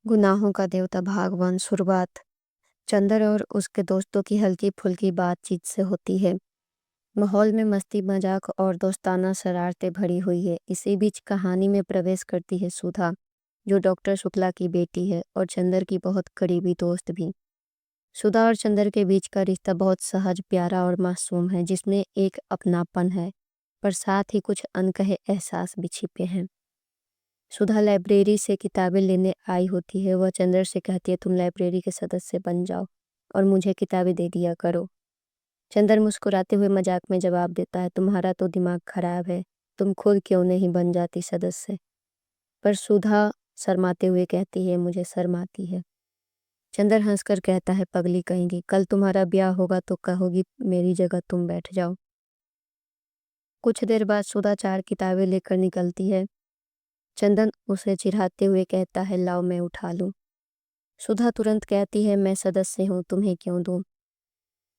गुनाहों का देवता भागवान शुरुआत चंदर और उसके दोस्तों की हल्की फुल्की बातचीत से होती है। माहौल में मस्ती मजाक और दोस्ताना शरारतें भरी हुई है। इसी बीच कहानी में प्रवेश करती है सुधा, जो डॉक्टर शुक्ला की बेटी है और चंदर की बहुत करीबी दोस्त भी। सुधा और चंदर के बीच का रिश्ता बहुत सहज प्यारा और मासूम है, जिसमें एक अपनापन है पर साथ ही कुछ अनकहे एहसास भी छिपे हैं। सुधा लाइब्रेरी से किताबें लेने आई होती है। वह चंदर से कहती है, तुम लाइब्रेरी के सदस्य बन जाओ और मुझे किताबें दे दिया करो। चंदर मुस्कुराते हुए मजाक में जवाब देता है, तुम्हारा तो दिमाग खराब है, तुम खुद क्यों नहीं बन जाती सदस्य। पर सुधा शर्माते हुए कहती है, मुझे शर्म आती है। चंदर हंसकर कहता है, पगली कहेंगी, कल तुम्हारा ब्याह होगा तो कहोगी मेरी जगह तुम बैठ जाओ। कुछ देर बाद सुधा 4 किताबें लेकर निकलती है। चंदन उसे चिढ़ाते हुए कहता है, लाओ मैं उठा लूं। सुधा तुरंत कहती है, मैं सदस्य हूँ, तुम्हें क्यों दूं।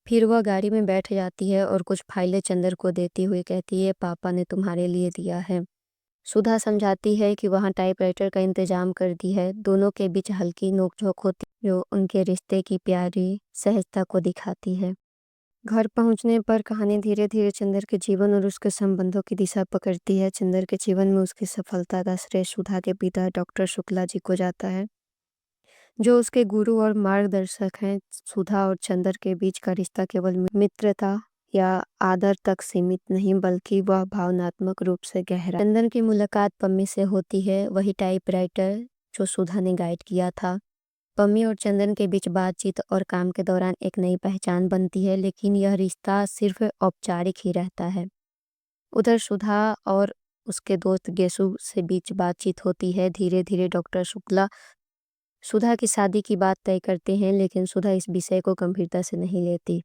फिर वह गाड़ी में बैठ जाती है और कुछ फाइलें चंदर को देती हुई कहती है, पापा ने तुम्हारे लिए दिया है। सुधा समझाती है कि वहाँ टाइपराइटर का इंतजाम कर दी है। दोनों के बीच हल्की नोकझोंक होती है, जो उनके रिश्ते की प्यारी सहजता को दिखाती है। घर पहुंचने पर कहानी धीरे धीरे चंदर के जीवन और उसके संबंधों की दिशा पकड़ती है। चंदर के जीवन में उसकी सफलता का श्रेय सुधा के पिता डॉक्टर शुक्ला जी को जाता है, जो उसके गुरु और मार्गदर्शक हैं। सुधा और चंदर के बीच का रिश्ता केवल मित्रता या आदर तक सीमित नहीं, बल्कि वह भावनात्मक रूप से गहरा। चंदन की मुलाकात पम्मी से होती है, वही टाइपराइटर जो सुधा ने गाइड किया था। पम्मी और चंदन के बीच बातचीत और काम के दौरान एक नई पहचान बनती है, लेकिन यह रिश्ता सिर्फ औपचारिक ही रहता है। उधर सुधा और उसके दोस्त गेसु से बीच बातचीत होती है। धीरे धीरे डॉक्टर शुक्ला सुधा की शादी की बात तय करते हैं, लेकिन सुधा इस विषय को गंभीरता से नहीं लेती।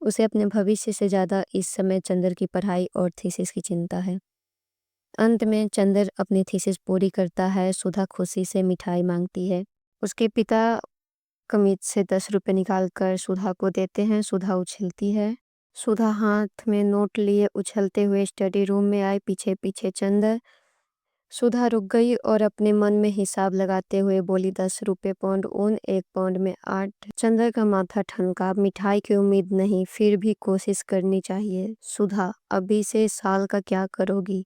उसे अपने भविष्य से ज़्यादा इस समय चंदर की पढ़ाई और थीसिस की चिंता है। अंत में चंदर अपनी थीसिस पूरी करता है। सुधा खुशी से मिठाई मांगती है। उसके पिता कमीज से 10 रुपए निकाल कर सुधा को देते हैं। सुधा उछलती है। सुधा हाथ में नोट लिए उछलते हुए स्टडी रूम में आई, पीछे पीछे चंदर। सुधा रुक गई और अपने मन में हिसाब लगाते हुए बोली, 10 रुपए पौंड ऊन, 1 पौंड में 8। चंदर का माथा ठनका। मिठाई की उम्मीद नहीं, फिर भी कोशिश करनी चाहिए। सुधा, अभी से साल का क्या करोगी,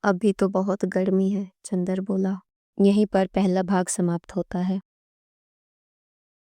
अभी तो बहुत गर्मी है, चंदर बोला। यहीं पर पहला भाग समाप्त होता है।